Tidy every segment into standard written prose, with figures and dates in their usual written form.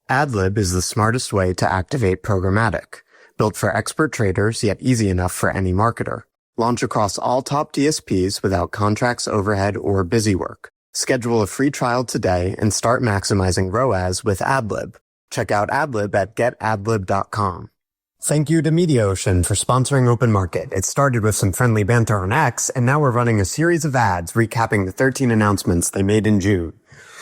AdLib is the smartest way to activate programmatic. Built for expert traders, yet easy enough for any marketer. Launch across all top DSPs without contracts, overhead, or busy work. Schedule a free trial today and start maximizing ROAS with AdLib. Check out AdLib at getadlib.com. Thank you to MediaOcean for sponsoring Open Market. It started with some friendly banter on X, and now we're running a series of ads recapping the 13 announcements they made in June.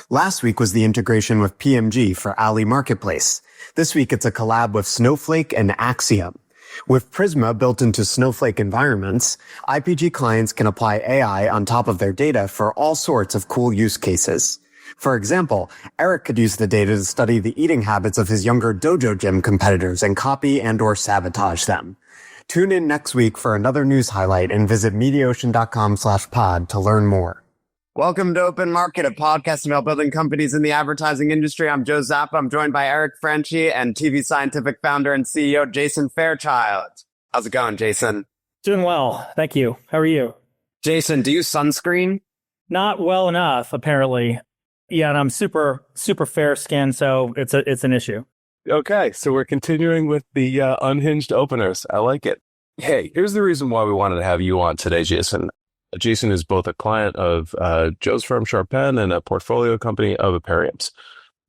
Last week was the integration with PMG for Ali Marketplace. This week it's a collab with Snowflake and Axiom. With Prisma built into Snowflake environments, IPG clients can apply AI on top of their data for all sorts of cool use cases. For example, Eric could use the data to study the eating habits of his younger dojo gym competitors and copy and/or sabotage them. Tune in next week for another news highlight and visit MediaOcean.com/pod to learn more. Welcome to Open Market, a podcast about building companies in the advertising industry. I'm Joe Zappa. I'm joined by Eric Franchi and tvScientific founder and CEO Jason Fairchild. How's it going, Jason? Doing well. Thank you. How are you? Jason, do you sunscreen? Not well enough, apparently. Yeah, and I'm super fair skinned, so it's an issue. Okay, so we're continuing with the unhinged openers. I like it. Hey, here's the reason why we wanted to have you on today, Jason. Jason is both a client of Joe's firm, Sharpen, and a portfolio company of Aperium's.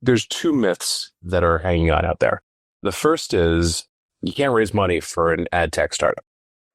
There's two myths that are hanging out there. The first is you can't raise money for an ad tech startup.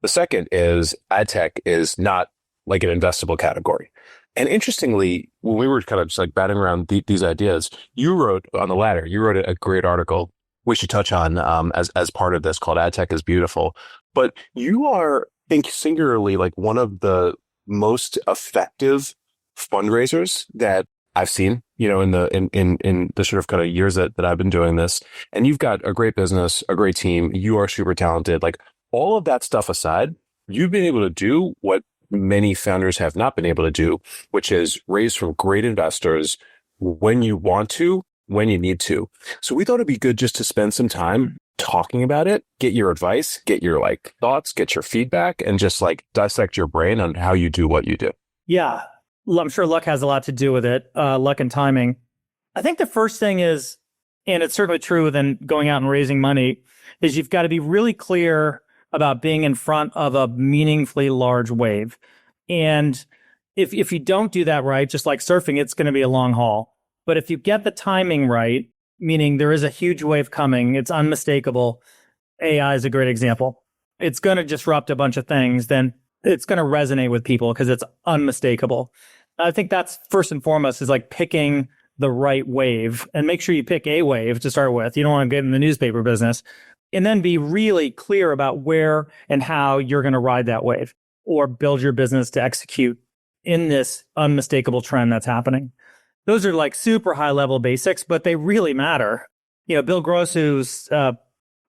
The second is ad tech is not like an investable category. And interestingly, when we were kind of just like batting around these ideas, you wrote on the latter, you wrote a great article we should touch on as part of this called Ad Tech is Beautiful. But you are, I think, singularly like one of the most effective fundraisers that I've seen, you know, in the sort of kind of years that I've been doing this. And you've got a great business, a great team. You are super talented. Like all of that stuff aside, you've been able to do what many founders have not been able to do, which is raise from great investors when you want to, when you need to. So we thought it'd be good just to spend some time talking about it, get your advice, get your like thoughts, get your feedback, and just like dissect your brain on how you do what you do. Yeah, I'm sure luck has a lot to do with it, luck and timing. I think the first thing is, and it's certainly true than going out and raising money, is you've got to be really clear about being in front of a meaningfully large wave. And if you don't do that right, just like surfing, it's going to be a long haul. But if you get the timing right, meaning there is a huge wave coming, it's unmistakable. AI is a great example. It's going to disrupt a bunch of things, then it's going to resonate with people because it's unmistakable. I think that's first and foremost is like picking the right wave, and make sure you pick a wave to start with. You don't want to get in the newspaper business. And then be really clear about where and how you're going to ride that wave or build your business to execute in this unmistakable trend that's happening. Those are like super high level basics, but they really matter. You know, Bill Gross, who's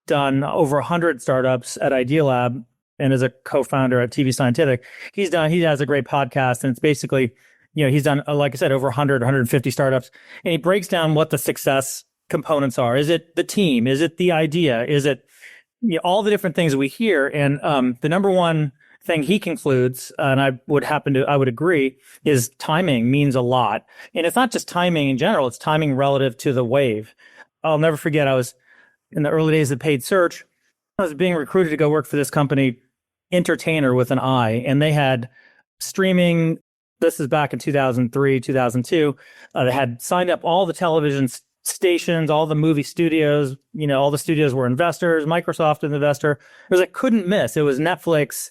done over 100 startups at Idealab and is a co-founder at tvScientific, he has a great podcast, and it's basically, you know, he's done, like I said, over 100, 150 startups, and he breaks down what the success components are. Is it the team? Is it the idea? Is it, you know, all the different things we hear? And the number one thing he concludes, and I would agree, is timing means a lot. And it's not just timing in general, it's timing relative to the wave. I'll never forget, I was in the early days of paid search, I was being recruited to go work for this company, Entertainer with an I, and they had streaming. This is back in 2003, 2002. They had signed up all the television stations, all the movie studios, you know, all the studios were investors, Microsoft an investor. It was like couldn't miss. It was Netflix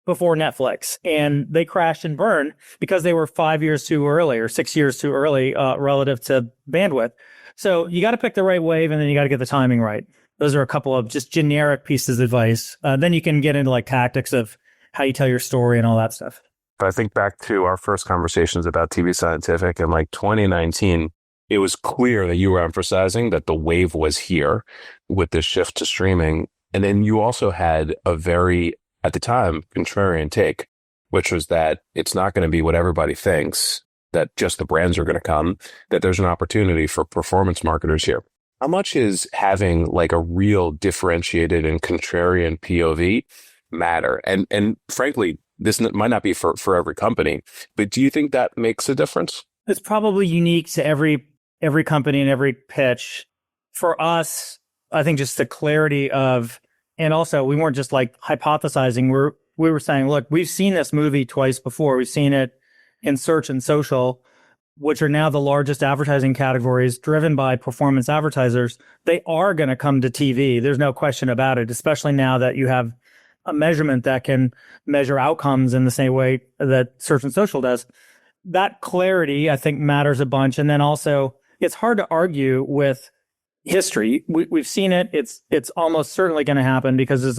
before Netflix, and they crashed and burned because they were 5 years too early or 6 years too early relative to bandwidth. So you got to pick the right wave, and then you got to get the timing right. Those are a couple of just generic pieces of advice. Then you can get into like tactics of how you tell your story and all that stuff. I think back to our first conversations about tvScientific in like 2019, it was clear that you were emphasizing that the wave was here with this shift to streaming. And then you also had a very, at the time, contrarian take, which was that it's not going to be what everybody thinks, that just the brands are going to come, that there's an opportunity for performance marketers here. How much is having like a real differentiated and contrarian POV matter? And frankly, this might not be for every company, but do you think that makes a difference? It's probably unique to every company and every pitch. for us, I think just the clarity of, and also we weren't just like hypothesizing. We were saying, look, we've seen this movie twice before. We've seen it in search and social, which are now the largest advertising categories driven by performance advertisers. They are going to come to TV. There's no question about it, especially now that you have a measurement that can measure outcomes in the same way that search and social does. That clarity, I think, matters a bunch. And then also, it's hard to argue with history. We've seen it. It's almost certainly going to happen because it's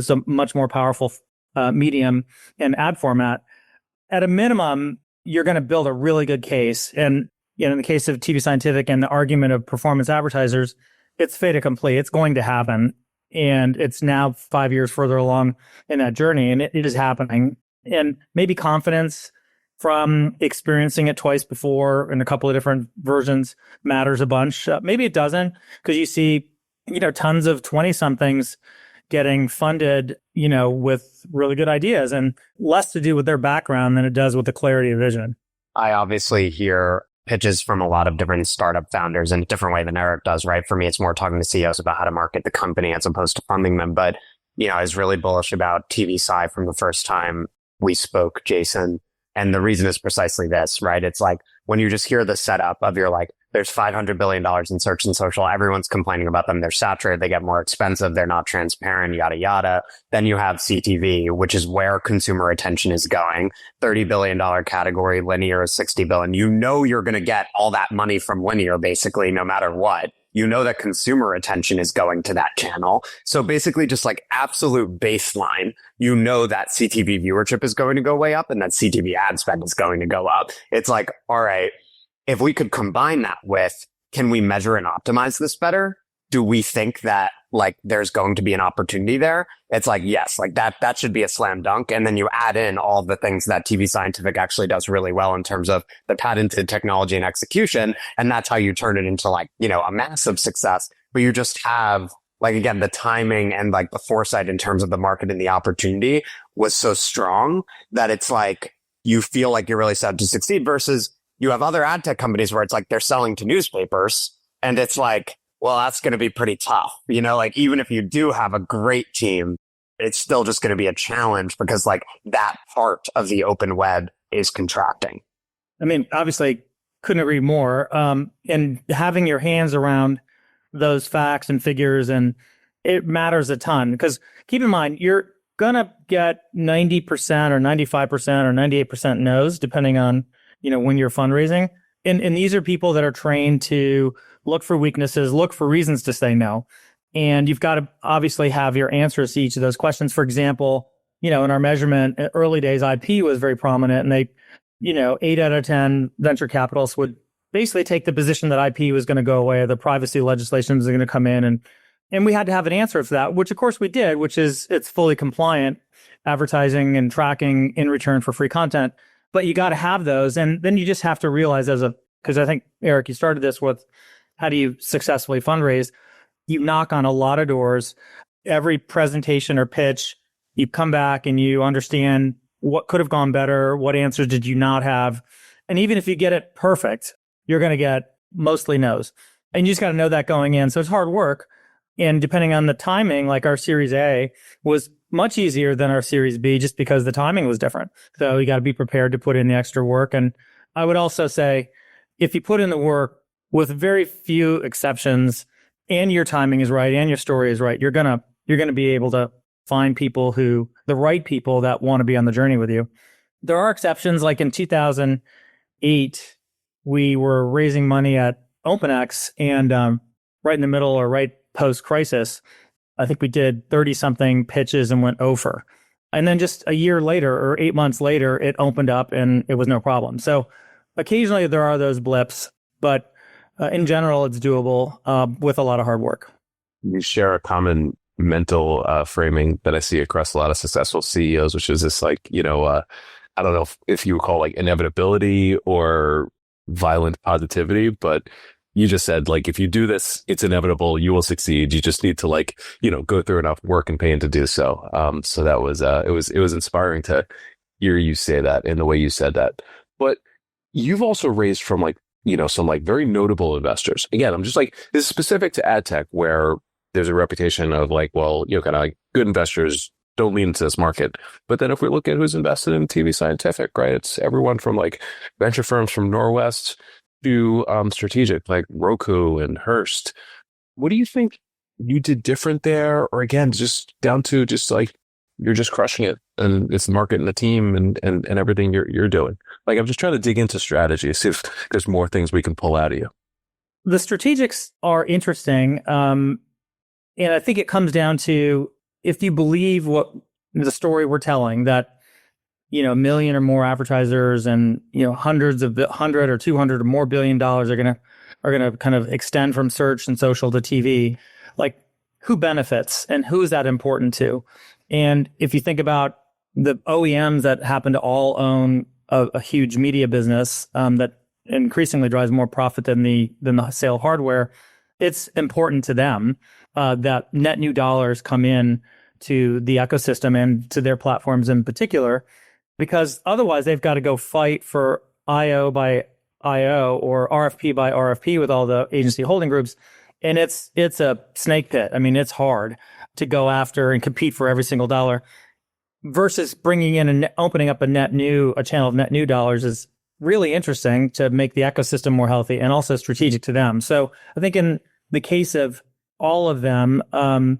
a much more powerful medium and ad format. At a minimum, you're going to build a really good case. And in the case of tvScientific and the argument of performance advertisers, it's fait accompli. It's going to happen. And it's now 5 years further along in that journey, and it is happening. And maybe confidence from experiencing it twice before in a couple of different versions matters a bunch. Maybe it doesn't, because you see, tons of 20-somethings getting funded, with really good ideas, and less to do with their background than it does with the clarity of vision. I obviously hear pitches from a lot of different startup founders in a different way than Eric does, right? For me, it's more talking to CEOs about how to market the company as opposed to funding them. But, I was really bullish about tvSci from the first time we spoke, Jason. And the reason is precisely this, right? It's like when you just hear the setup of you're like, there's $500 billion in search and social. Everyone's complaining about them. They're saturated. They get more expensive. They're not transparent, yada, yada. Then you have CTV, which is where consumer attention is going. $30 billion category, linear is $60 billion. You're going to get all that money from linear, basically, no matter what. That consumer attention is going to that channel. So basically just like absolute baseline, that CTV viewership is going to go way up and that CTV ad spend is going to go up. It's like, all right, if we could combine that with, can we measure and optimize this better? Do we think that like there's going to be an opportunity there? It's like, yes, like that should be a slam dunk. And then you add in all the things that tvScientific actually does really well in terms of the patented technology and execution. And that's how you turn it into like, a massive success. But you just have like, again, the timing and like the foresight in terms of the market and the opportunity was so strong that it's like, you feel like you're really set up to succeed versus you have other ad tech companies where it's like they're selling to newspapers and it's like, well, that's going to be pretty tough. Like even if you do have a great team, it's still just going to be a challenge because like that part of the open web is contracting. I mean, obviously couldn't agree more. And having your hands around those facts and figures, and it matters a ton because keep in mind, you're going to get 90% or 95% or 98% no's depending on when you're fundraising. And these are people that are trained to look for weaknesses, look for reasons to say no. And you've got to obviously have your answers to each of those questions. For example, in our measurement, early days, IP was very prominent. And they, 8 out of 10 venture capitalists would basically take the position that IP was going to go away, the privacy legislation was going to come in. And we had to have an answer for that, which of course we did, which is it's fully compliant advertising and tracking in return for free content. But you got to have those. And then you just have to realize because I think, Eric, you started this with how do you successfully fundraise? You knock on a lot of doors. Every presentation or pitch, you come back and you understand what could have gone better, what answers did you not have. And even if you get it perfect, you're going to get mostly no's. And you just got to know that going in. So it's hard work. And depending on the timing, like our Series A was much easier than our Series B just because the timing was different. So you got to be prepared to put in the extra work. And I would also say, if you put in the work with very few exceptions and your timing is right and your story is right, you're going to be able to find the right people that want to be on the journey with you. There are exceptions. Like in 2008, we were raising money at OpenX and right in the middle or right post-crisis, I think we did 30-something pitches and went over. And then just a year later or 8 months later, it opened up and it was no problem. So occasionally there are those blips, but in general, it's doable with a lot of hard work. You share a common mental framing that I see across a lot of successful CEOs, which is this like, I don't know if you would call it like inevitability or violent positivity, but you just said, like, if you do this, it's inevitable. You will succeed. You just need to, like, go through enough work and pain to do so. So that was, it was inspiring to hear you say that in the way you said that. But you've also raised from like some like very notable investors. Again, I'm just like, this is specific to ad tech where there's a reputation of like, well, kind of like good investors don't lean into this market. But then if we look at who's invested in tvScientific, right, it's everyone from like venture firms from Norwest to strategic like Roku and Hearst. What do you think you did different there? Or again, just down to just like, you're just crushing it and it's the market and the team and everything you're doing. Like, I'm just trying to dig into strategy, see if there's more things we can pull out of you. The strategics are interesting. And I think it comes down to, if you believe what the story we're telling, that, a million or more advertisers and, hundred or 200 or more $billion are going to kind of extend from search and social to TV, like, who benefits and who is that important to? And if you think about the OEMs that happen to all own a huge media business that increasingly drives more profit than the sale of hardware, it's important to them that net new dollars come in to the ecosystem and to their platforms in particular, because otherwise they've got to go fight for IO by IO or RFP by RFP with all the agency holding groups. And it's a snake pit. I mean, it's hard to go after and compete for every single dollar, versus bringing in and opening up a channel of net new dollars is really interesting to make the ecosystem more healthy and also strategic to them. So I think in the case of all of them, Comcast,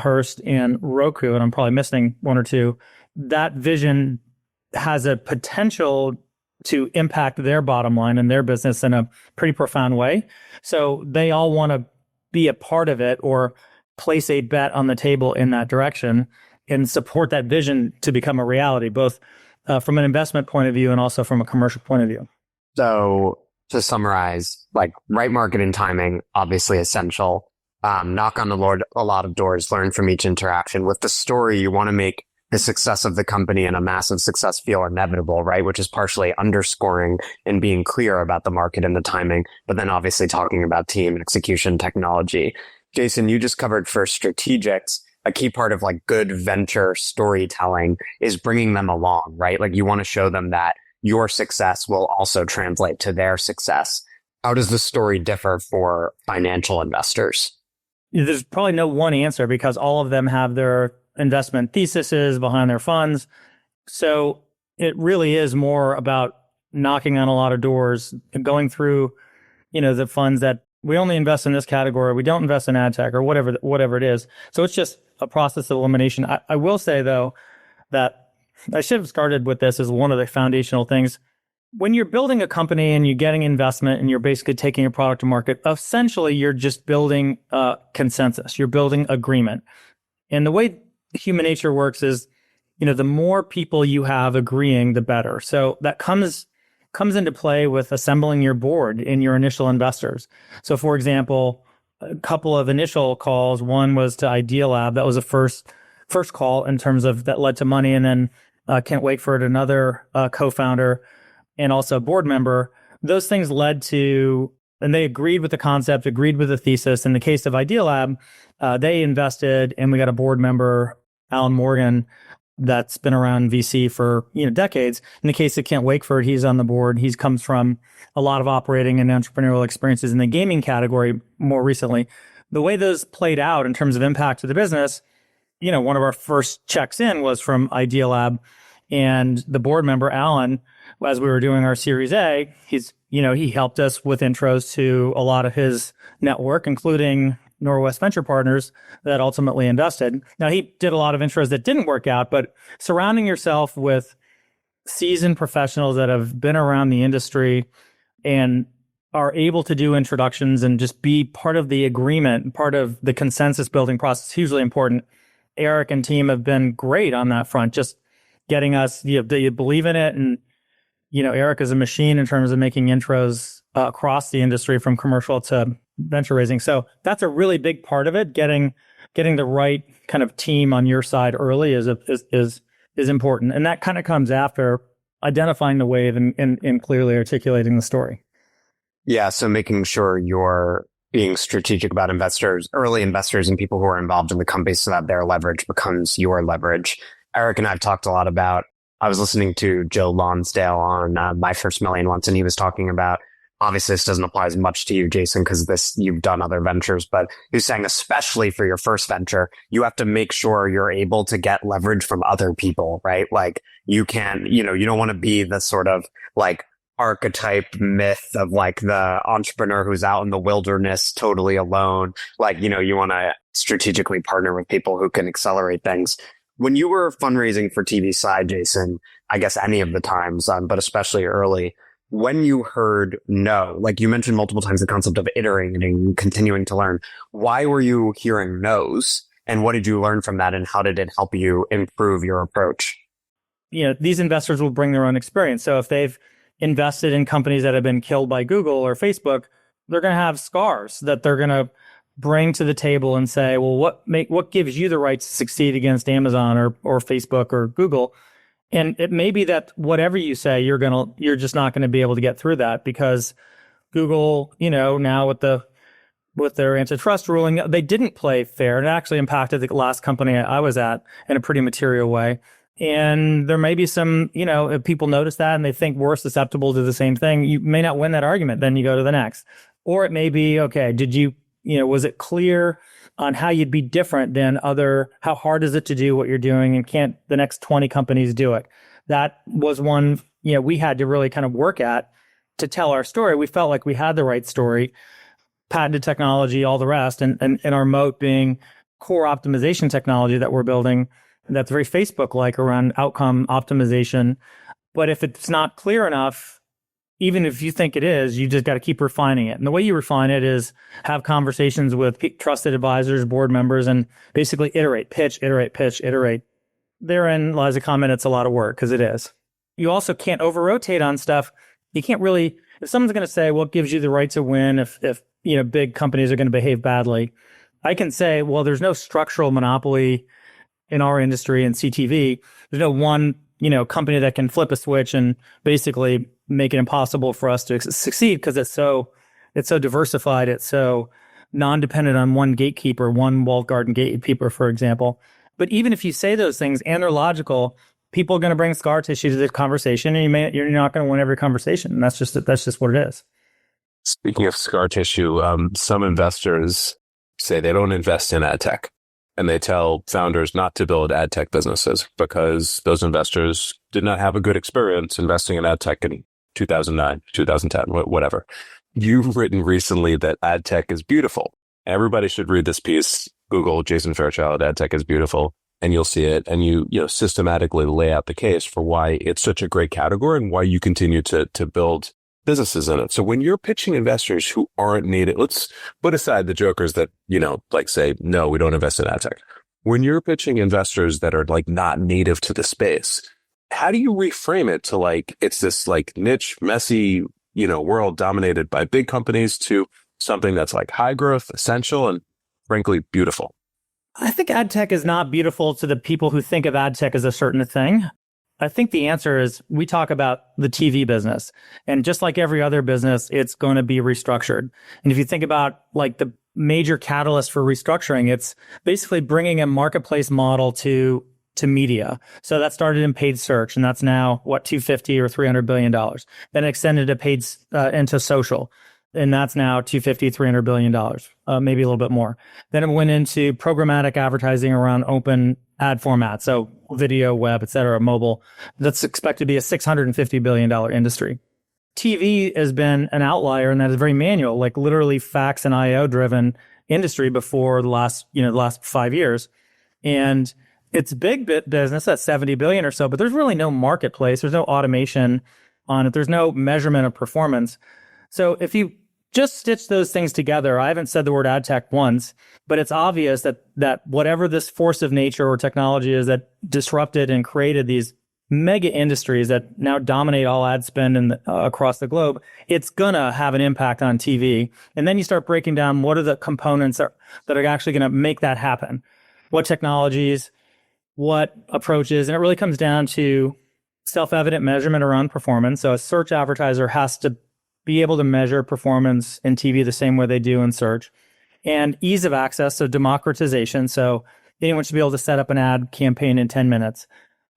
Hearst, and Roku, and I'm probably missing one or two, that vision has a potential to impact their bottom line and their business in a pretty profound way. So they all want to be a part of it or place a bet on the table in that direction and support that vision to become a reality, both from an investment point of view and also from a commercial point of view. So to summarize, like, right market and timing, obviously essential. Knock on a lot of doors, learn from each interaction. With the story, you want to make the success of the company and a massive success feel inevitable, right? Which is partially underscoring and being clear about the market and the timing, but then obviously talking about team, execution, technology. Jason, you just covered for strategics. A key part of like good venture storytelling is bringing them along, right? Like, you want to show them that your success will also translate to their success. How does the story differ for financial investors? There's probably no one answer, because all of them have their investment theses behind their funds. So it really is more about knocking on a lot of doors and going through, the funds that we only invest in this category, we don't invest in ad tech or whatever it is. So it's just a process of elimination. I will say, though, that I should have started with this as one of the foundational things. When you're building a company and you're getting investment and you're basically taking a product to market, essentially you're just building consensus. You're building agreement. And the way human nature works is, the more people you have agreeing, the better. So that comes into play with assembling your board and your initial investors. So, for example, a couple of initial calls. One was to Idealab. That was a first call in terms of that led to money. And then Kent Wakeford, another co-founder and also a board member. Those things led to, and they agreed with the concept, agreed with the thesis. In the case of Idealab, they invested, and we got a board member, Alan Morgan, that's been around VC for decades. In the case of Kent Wakeford, he's on the board. He comes from a lot of operating and entrepreneurial experiences in the gaming category more recently. The way those played out in terms of impact to the business, one of our first checks in was from Idealab, and the board member, Alan, as we were doing our Series A, he helped us with intros to a lot of his network, including Norwest Venture Partners that ultimately invested. Now, he did a lot of intros that didn't work out, but surrounding yourself with seasoned professionals that have been around the industry and are able to do introductions and just be part of the agreement, part of the consensus building process, hugely important. Eric and team have been great on that front, just getting us, do you believe in it? And, Eric is a machine in terms of making intros across the industry from commercial to venture raising. So that's a really big part of it. Getting the right kind of team on your side early is important. And that kind of comes after identifying the wave and clearly articulating the story. Yeah. So making sure you're being strategic about investors, early investors, and people who are involved in the company so that their leverage becomes your leverage. Eric and I have talked a lot about I was listening to Joe Lonsdale on My First Million once, and he was talking about, obviously this doesn't apply as much to you, Jason, because you've done other ventures, but he was saying especially for your first venture, you have to make sure you're able to get leverage from other people, right? Like you can't, you don't want to be the sort of like archetype myth of like the entrepreneur who's out in the wilderness totally alone. Like, you want to strategically partner with people who can accelerate things. When you were fundraising for TV Side, Jason, I guess any of the times, but especially early, when you heard no, like you mentioned multiple times the concept of iterating and continuing to learn, why were you hearing no's? And what did you learn from that? And how did it help you improve your approach? These investors will bring their own experience. So if they've invested in companies that have been killed by Google or Facebook, they're going to have scars that they're going to bring to the table and say, well, what gives you the right to succeed against Amazon or Facebook or Google? And it may be that whatever you say, you're just not going to be able to get through that because Google, now with their antitrust ruling, they didn't play fair. And it actually impacted the last company I was at in a pretty material way. And there may be some, if people notice that and they think we're susceptible to the same thing, you may not win that argument. Then you go to the next. Or it may be, okay, was it clear on how you'd be different than how hard is it to do what you're doing and can't the next 20 companies do it? That was one, we had to really kind of work at to tell our story. We felt like we had the right story, patented technology, all the rest, and our moat being core optimization technology that we're building that's very Facebook-like around outcome optimization. But if it's not clear enough, even if you think it is, you just got to keep refining it. And the way you refine it is have conversations with trusted advisors, board members, and basically iterate, pitch, iterate. Therein lies a comment. It's a lot of work because it is. You also can't over-rotate on stuff. You can't really, if someone's going to say, well, it gives you the right to win if big companies are going to behave badly, I can say, well, there's no structural monopoly in our industry and CTV. There's no one, company that can flip a switch and basically make it impossible for us to succeed because it's so diversified. It's so non-dependent on one gatekeeper, one walled garden gatekeeper, for example. But even if you say those things and they're logical, people are going to bring scar tissue to the conversation, and you're not going to win every conversation. And that's just what it is. Speaking of scar tissue, some investors say they don't invest in ad tech. And they tell founders not to build ad tech businesses because those investors did not have a good experience investing in ad tech in 2009, 2010, whatever. You've written recently that ad tech is beautiful. Everybody should read this piece. Google Jason Fairchild, ad tech is beautiful, and you'll see it. And you systematically lay out the case for why it's such a great category and why you continue to build businesses in it. So when you're pitching investors who aren't needed, let's put aside the jokers that, say, no, we don't invest in ad tech. When you're pitching investors that are like not native to the space, how do you reframe it to like, it's this like niche, messy, world dominated by big companies to something that's like high growth, essential, and frankly, beautiful? I think ad tech is not beautiful to the people who think of ad tech as a certain thing. I think the answer is we talk about the TV business, and just like every other business, it's going to be restructured. And if you think about like the major catalyst for restructuring, it's basically bringing a marketplace model to media. So that started in paid search, and that's now $250 or $300 billion. Then it extended to paid into social, and that's now $250, $300 billion, maybe a little bit more. Then it went into programmatic advertising around open ad formats, so video, web, et cetera, mobile. That's expected to be a $650 billion industry. TV has been an outlier, and that is very manual, like literally fax and IO driven industry before the last 5 years. And it's big business at 70 billion or so, but there's really no marketplace. There's no automation on it. There's no measurement of performance. So if you just stitch those things together, I haven't said the word ad tech once, but it's obvious that whatever this force of nature or technology is that disrupted and created these mega industries that now dominate all ad spend across the globe, it's going to have an impact on TV. And then you start breaking down what are the components that are actually going to make that happen. What technologies, what approaches, and it really comes down to self-evident measurement around performance. So a search advertiser has to be able to measure performance in TV the same way they do in search. And ease of access, so democratization. So anyone should be able to set up an ad campaign in 10 minutes.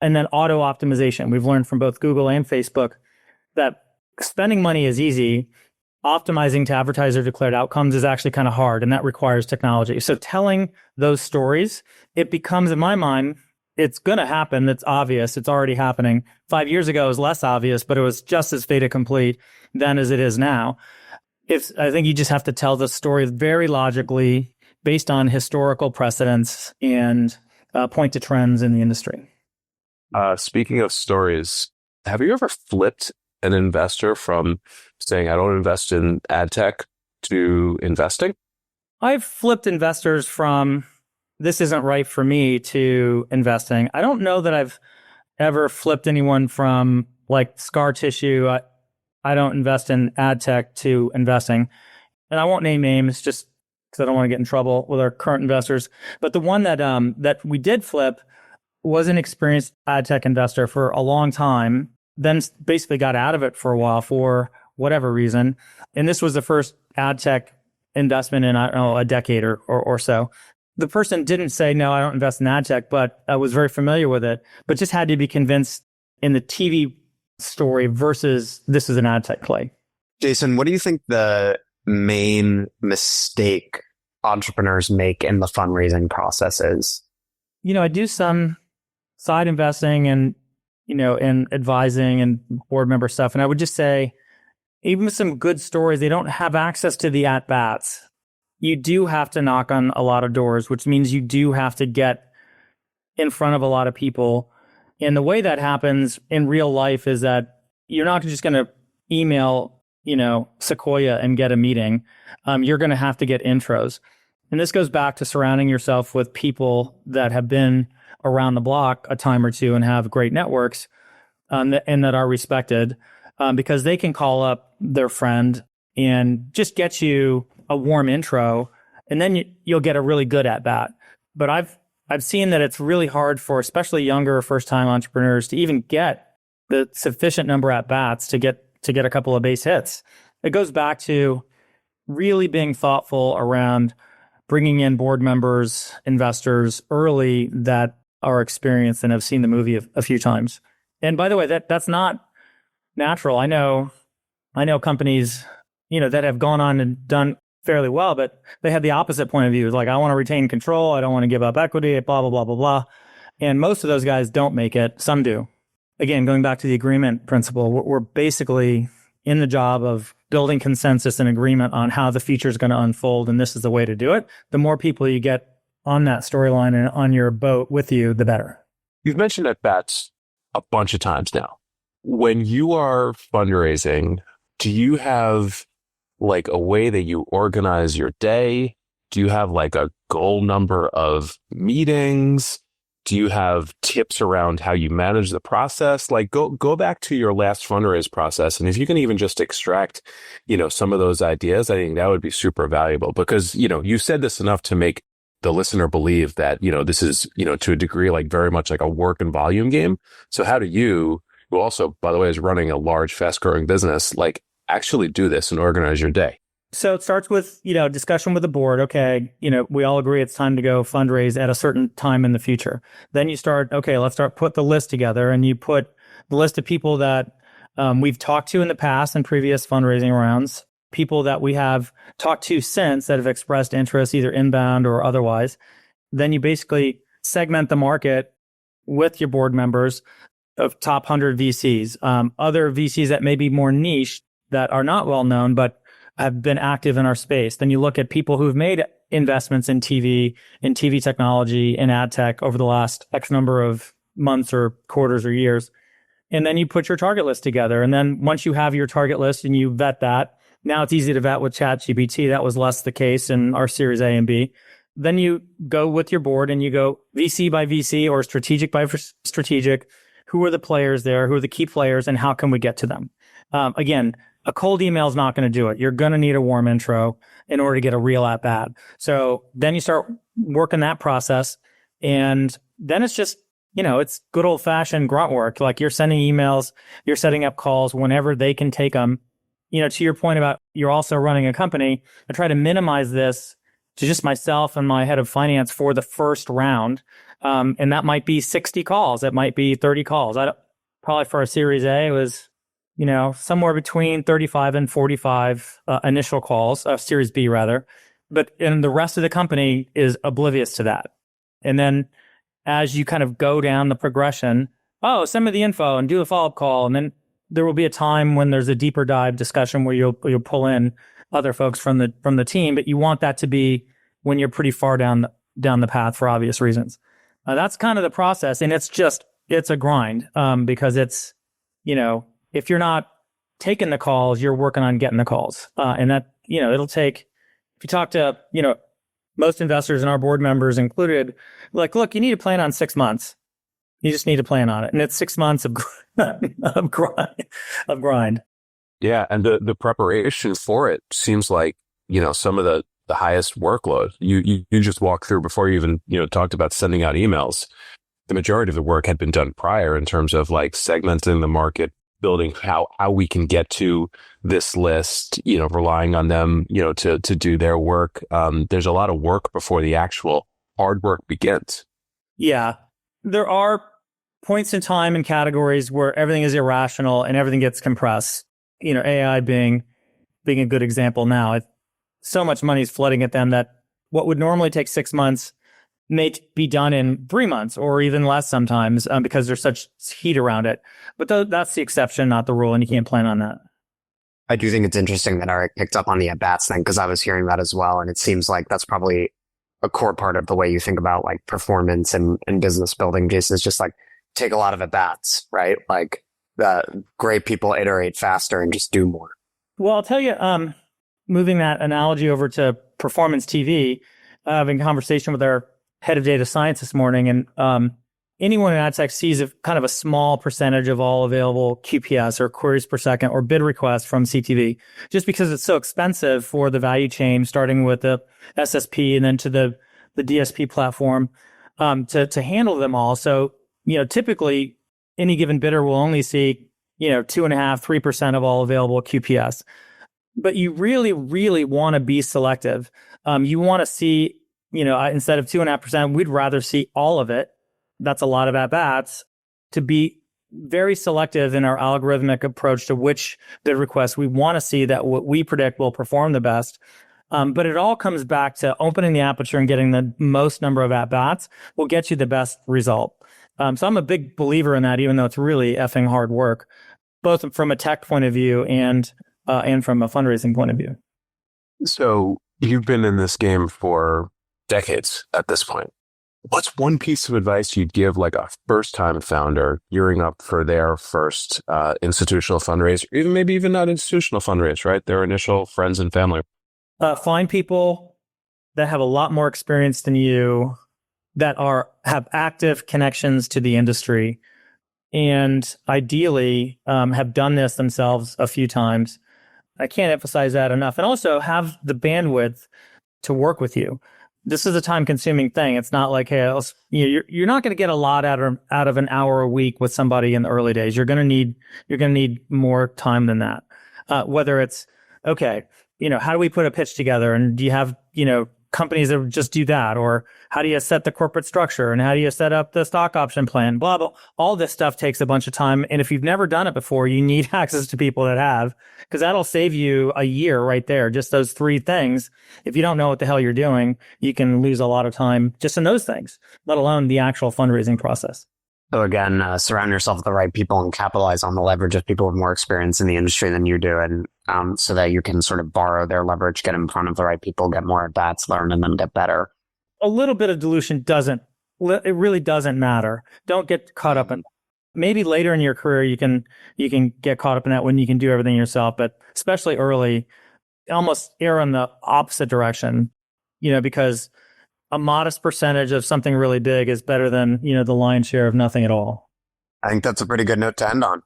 And then auto optimization. We've learned from both Google and Facebook that spending money is easy. Optimizing to advertiser declared outcomes is actually kind of hard, and that requires technology. So telling those stories, it becomes, in my mind, it's going to happen. It's obvious. It's already happening. 5 years ago, it was less obvious, but it was just as fait accompli then as it is now. I think you just have to tell the story very logically based on historical precedents and point to trends in the industry. Speaking of stories, have you ever flipped an investor from saying, I don't invest in ad tech to investing? I've flipped investors from this isn't right for me to investing. I don't know that I've ever flipped anyone from like scar tissue. I don't invest in ad tech to investing. And I won't name names just because I don't want to get in trouble with our current investors. But the one that we did flip was an experienced ad tech investor for a long time, then basically got out of it for a while for whatever reason. And this was the first ad tech investment in, I don't know, a decade or so. The person didn't say, no, I don't invest in ad tech, but I was very familiar with it, but just had to be convinced in the TV story versus this is an ad tech play. Jason, what do you think the main mistake entrepreneurs make in the fundraising process is? I do some side investing and, in advising and board member stuff. And I would just say, even with some good stories, they don't have access to the at-bats. You do have to knock on a lot of doors, which means you do have to get in front of a lot of people. And the way that happens in real life is that you're not just going to email, Sequoia and get a meeting. You're going to have to get intros. And this goes back to surrounding yourself with people that have been around the block a time or two and have great networks and that are respected because they can call up their friend and just get you a warm intro, and then you'll get a really good at bat. But I've seen that it's really hard for especially younger first-time entrepreneurs to even get the sufficient number at bats to get a couple of base hits. It goes back to really being thoughtful around bringing in board members, investors early that are experienced and have seen the movie a few times. And by the way, that's not natural. I know companies, that have gone on and done fairly well, but they have the opposite point of view. It's like, I want to retain control. I don't want to give up equity, blah, blah, blah, blah, blah. And most of those guys don't make it. Some do. Again, going back to the agreement principle, we're basically in the job of building consensus and agreement on how the feature is going to unfold, and this is the way to do it. The more people you get on that storyline and on your boat with you, the better. You've mentioned at bats a bunch of times now. When you are fundraising, do you have like a way that you organize your day? Do you have like a goal number of meetings? Do you have tips around how you manage the process? Like go back to your last fundraise process. And if you can even just extract, some of those ideas, I think that would be super valuable because, you said this enough to make the listener believe that, this is, to a degree, like very much like a work and volume game. So how do you, who also, by the way, is running a large, fast growing business, like actually do this and organize your day? So it starts with, discussion with the board. Okay, we all agree it's time to go fundraise at a certain time in the future. Then you start, let's put the list together, and you put the list of people that we've talked to in the past in previous fundraising rounds, people that we have talked to since that have expressed interest, either inbound or otherwise. Then you basically segment the market with your board members of top 100 VCs, other VCs that may be more niche that are not well known, but have been active in our space. Then you look at people who've made investments in TV technology, in ad tech over the last X number of months or quarters or years. And then you put your target list together. And then once you have your target list and you vet that, now it's easy to vet with ChatGPT. That was less the case in our Series A and B. Then you go with your board and you go VC by VC or strategic by strategic. Who are the players there? Who are the key players? And how can we get to them? Again, a cold email is not going to do it. You're going to need a warm intro in order to get a real at bat. So then you start working that process. And then it's just, it's good old fashioned grunt work. Like you're sending emails, you're setting up calls whenever they can take them. To your point about you're also running a company, I try to minimize this to just myself and my head of finance for the first round. And that might be 60 calls. It might be 30 calls. Probably for a Series A, it was, somewhere between 35 and 45 initial calls, Series B rather. And the rest of the company is oblivious to that. And then as you kind of go down the progression, send me the info and do a follow-up call. And then there will be a time when there's a deeper dive discussion where you'll pull in other folks from the team, but you want that to be when you're pretty far down the path for obvious reasons. That's kind of the process. And it's a grind because it's, if you're not taking the calls, you're working on getting the calls. And that, it'll take, if you talk to, most investors and our board members included, like, look, you need to plan on 6 months. You just need to plan on it. And it's 6 months of grind. Yeah. And the preparation for it seems like, some of the highest workload. You just walked through before you even, talked about sending out emails. The majority of the work had been done prior in terms of like segmenting the market, building how we can get to this list, relying on them, to do their work. There's a lot of work before the actual hard work begins. Yeah. There are points in time and categories where everything is irrational and everything gets compressed. AI being a good example now. So much money is flooding at them that what would normally take 6 months may be done in 3 months or even less sometimes because there's such heat around it. But that's the exception, not the rule, and you can't plan on that. I do think it's interesting that Eric picked up on the at-bats thing because I was hearing that as well. And it seems like that's probably a core part of the way you think about like performance and business building, Jason, is just like take a lot of at-bats, right? Like great people iterate faster and just do more. Well, I'll tell you, moving that analogy over to performance TV, having a conversation with our head of data science this morning, and anyone in ad tech sees kind of a small percentage of all available QPS or queries per second or bid requests from CTV, just because it's so expensive for the value chain, starting with the SSP and then to the DSP platform to handle them all. So, typically any given bidder will only see, 2.5%, 3% of all available QPS. But you really, really want to be selective. You want to see, instead of 2.5%, we'd rather see all of it. That's a lot of at-bats to be very selective in our algorithmic approach to which bid requests we want to see that what we predict will perform the best. But it all comes back to opening the aperture and getting the most number of at-bats will get you the best result. So I'm a big believer in that, even though it's really effing hard work, both from a tech point of view and from a fundraising point of view. So you've been in this game for decades at this point. What's one piece of advice you'd give like a first-time founder gearing up for their first institutional fundraiser, maybe even not institutional fundraiser, right? Their initial friends and family. Find people that have a lot more experience than you, that have active connections to the industry, and ideally have done this themselves a few times. I can't emphasize that enough. And also have the bandwidth to work with you. This is a time-consuming thing. It's not like, hey, you're not going to get a lot out of an hour a week with somebody in the early days. You're going to need more time than that. Whether it's okay, how do we put a pitch together, and do you have companies that just do that, or how do you set the corporate structure, and how do you set up the stock option plan? Blah blah. All this stuff takes a bunch of time, and if you've never done it before, you need access to people that have, because that'll save you a year right there. Just those 3 things. If you don't know what the hell you're doing, you can lose a lot of time just in those things, let alone the actual fundraising process. So again, surround yourself with the right people and capitalize on the leverage of people with more experience in the industry than you do, and so that you can sort of borrow their leverage, get in front of the right people, get more at-bats, learn, and then get better. A little bit of dilution it really doesn't matter. Don't get caught up in. Maybe later in your career you can get caught up in that when you can do everything yourself, but especially early, almost err in the opposite direction, because a modest percentage of something really big is better than, the lion's share of nothing at all. I think that's a pretty good note to end on.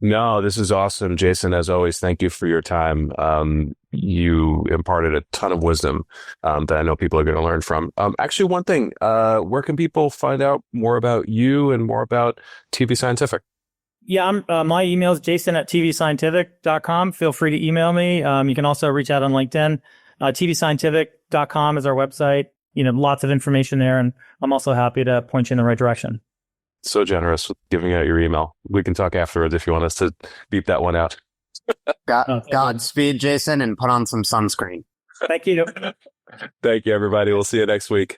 No, this is awesome. Jason, as always, thank you for your time. You imparted a ton of wisdom that I know people are going to learn from. Actually, one thing, where can people find out more about you and more about tvScientific? Yeah, my email is jason@tvscientific.com. Feel free to email me. You can also reach out on LinkedIn. tvScientific tvscientific.com is our website. Lots of information there. And I'm also happy to point you in the right direction. So generous with giving out your email. We can talk afterwards if you want us to beep that one out. Godspeed, Jason, and put on some sunscreen. Thank you. Thank you, everybody. We'll see you next week.